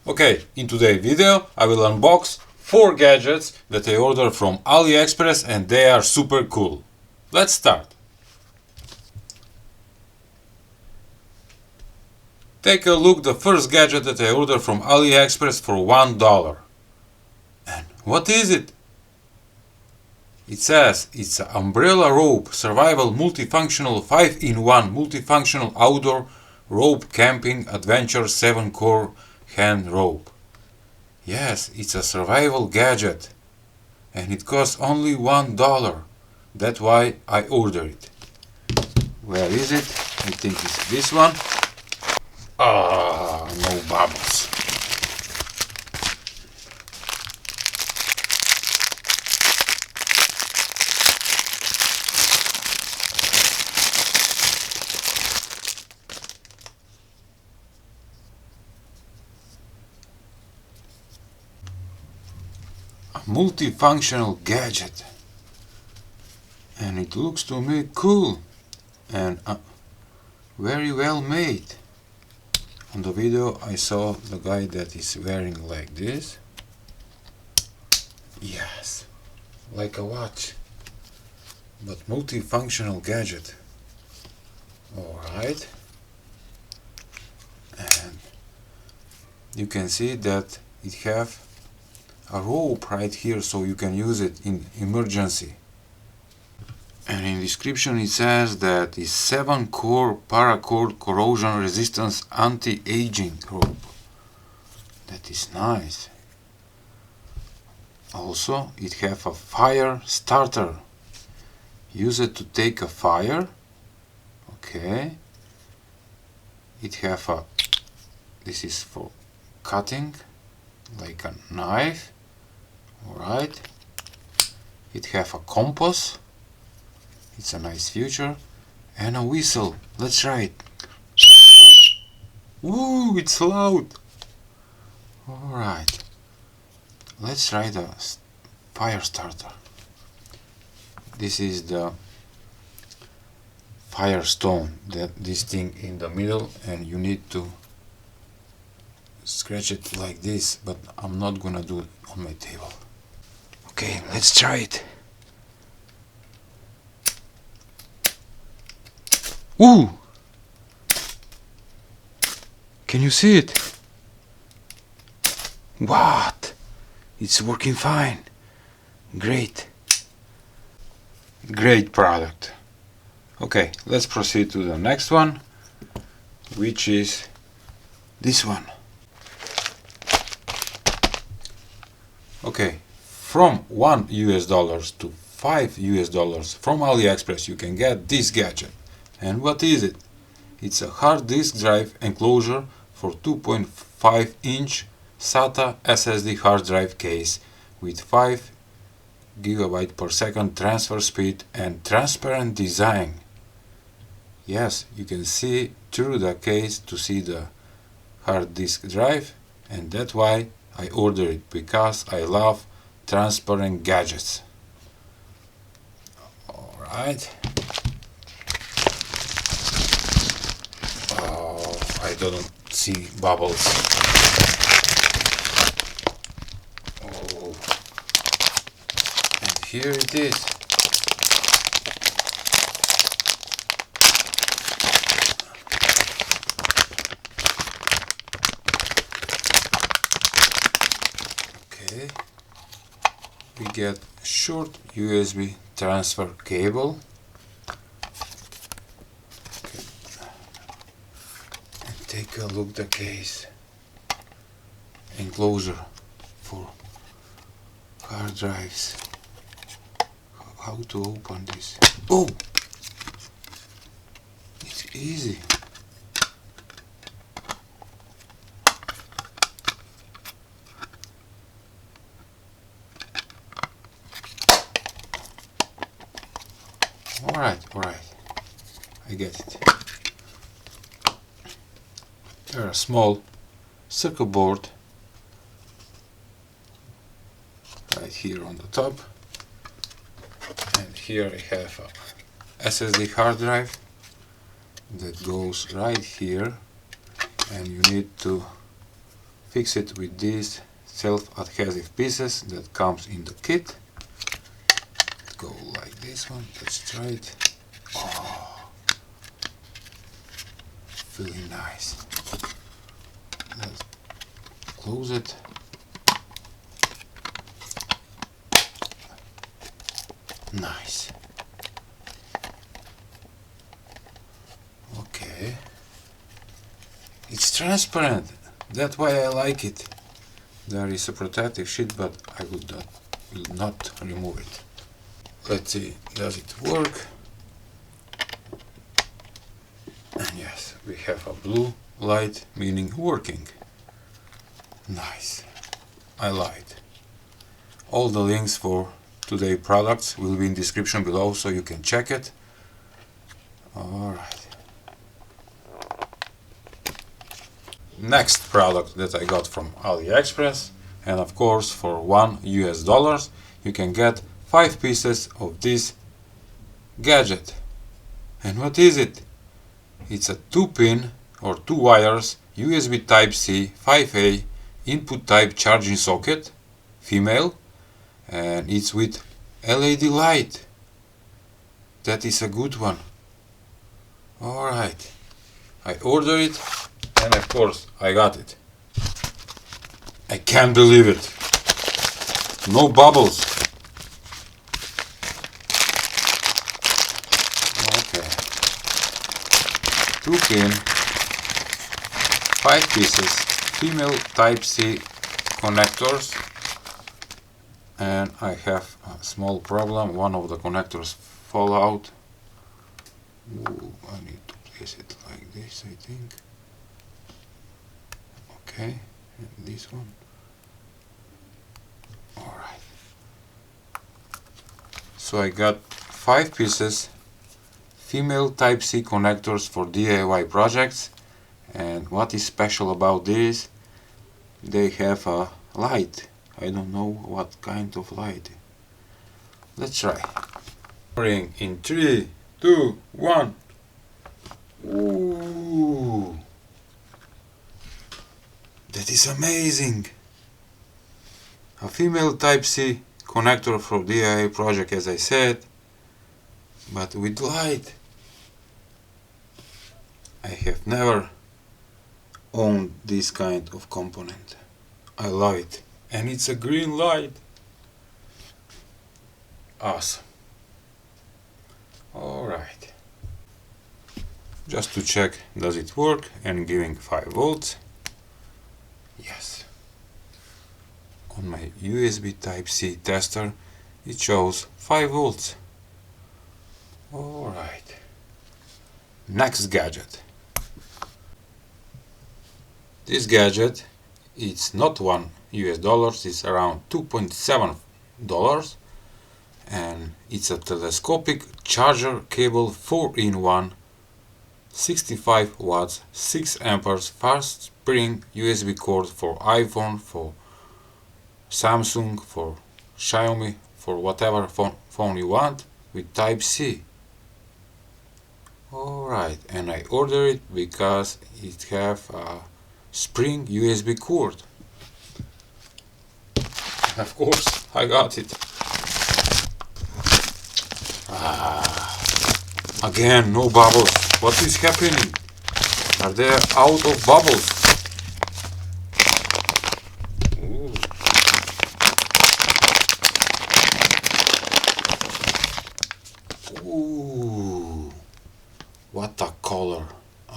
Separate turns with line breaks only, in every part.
Okay, in today's video I will unbox 4 gadgets that I ordered from Aliexpress and they are super cool. Let's start. Take a look, the first gadget that I ordered from Aliexpress for $1. And what is it? It says it's an umbrella rope, survival multifunctional 5-in-1 multifunctional outdoor rope camping adventure 7-core hand rope. Yes, it's a survival gadget and it costs only $1. That's why I ordered it. Where is it? I think it's this one. Ah, no bubbles. A multifunctional gadget, and it looks to me cool and very well made. On the video I saw the guy that is wearing like this. Yes, like a watch, but multifunctional gadget. Alright, and you can see that it have a rope right here so you can use it in emergency. And in description it says that it's 7-core paracord corrosion resistance anti-aging rope. That is nice. Also it have a fire starter. Use it to take a fire. Okay. It have a, this is for cutting like a knife. Alright. It have a compass. It's a nice feature. And a whistle. Let's try it. Ooh, it's loud. Alright. Let's try the fire starter. This is the firestone, this thing in the middle, and you need to scratch it like this, but I'm not gonna do it on my table. Okay, let's try it. Ooh! Can you see it? What? It's working fine. Great. Great product. Okay, let's proceed to the next one, which is this one. Okay, from $1 to $5 from AliExpress you can get this gadget. And what is it? It's a hard disk drive enclosure for 2.5-inch SATA SSD hard drive case with 5 GB per second transfer speed and transparent design. Yes, you can see through the case to see the hard disk drive, and that's why I ordered it, because I love transparent gadgets. Alright. Oh, I don't see bubbles. Oh. And here it is. Okay, we get a short USB transfer cable. Okay. And take a look at the case. Enclosure for hard drives. How to open this? Oh! It's easy. Alright, I get it. There are small circuit board right here on the top, and here I have a SSD hard drive that goes right here, and you need to fix it with these self-adhesive pieces that comes in the kit. Go like this one. Let's try it. Oh, feeling nice. Let's close it. Nice. Okay. It's transparent. That's why I like it. There is a protective sheet, but I will not remove it. Let's see, does it work? And yes, we have a blue light, meaning working. Nice. I like it. All the links for today's products will be in description below, so you can check it. Alright. Next product that I got from Aliexpress, and of course for $1 you can get 5 pieces of this gadget. And what is it? It's a 2-pin or 2 wires USB Type-C 5A input type charging socket, female, and it's with LED light. That is a good one. Alright, I ordered it, and of course I got it. I can't believe it. No bubbles. Okay. 2-pin, 5 pieces, female Type-C connectors. And I have a small problem. One of the connectors fall out. Ooh, I need to place it like this, I think. Okay, and this one. Alright. So I got 5 pieces, female Type-C connectors for DIY projects. And what is special about this? They have a light. I don't know what kind of light. Let's try. Ring in 3, 2, 1. Ooh, that is amazing. A female Type-C connector for DIY project, as I said, but with light. I have never owned this kind of component. I love it. And it's a green light. Awesome. Alright. Just to check, does it work, and giving 5 volts. Yes. On my USB Type-C tester it shows 5 volts. Alright. Next gadget. This gadget, it's not $1, it's around $2.7, and it's a telescopic charger cable 4-in-1, 65 watts, 6 amperes, fast spring USB cord for iPhone, for Samsung, for Xiaomi, for whatever phone you want, with Type-C. Alright, and I ordered it because it have a spring USB cord. Of course, I got it. Again, no bubbles. What is happening? Are they out of bubbles? Ooh, what a color!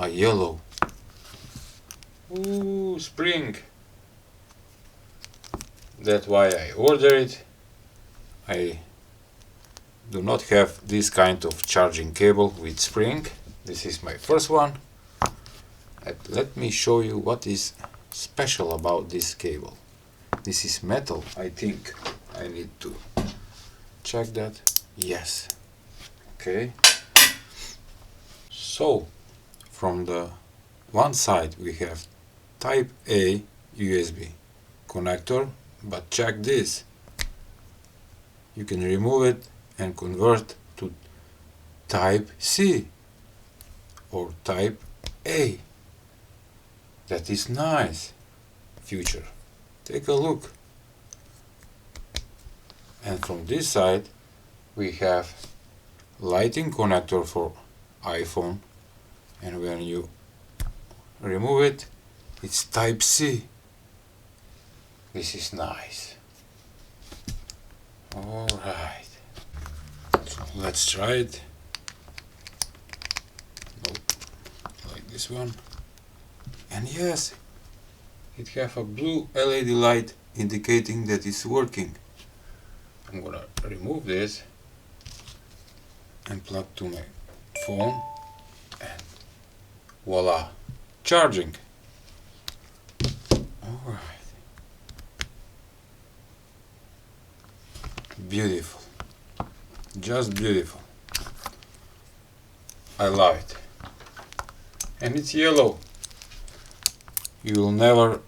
A yellow. Ooh, spring. That's why I ordered it. I do not have this kind of charging cable with spring. This is my first one. Let me show you what is special about this cable. This is metal, I think. I need to check that. Yes. Okay. So, from the one side we have Type A USB connector, but check this. You can remove it and convert to Type C or Type A. That is nice. future. Take a look. And from this side we have lighting connector for iPhone, and when you remove it, it's Type C. This is nice. Alright, so let's try it. Nope, like this one. And yes, it have a blue LED light indicating that it's working. I'm gonna remove this and plug to my phone, and voila, charging. Alright. Beautiful. Just beautiful. I love it. And it's yellow. You will never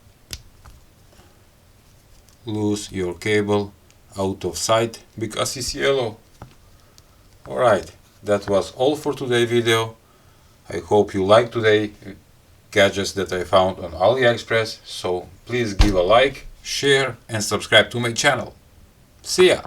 lose your cable out of sight because it's yellow. Alright, that was all for today's video. I hope you liked today's gadgets that I found on Aliexpress. So please give a like, share and subscribe to my channel. See ya!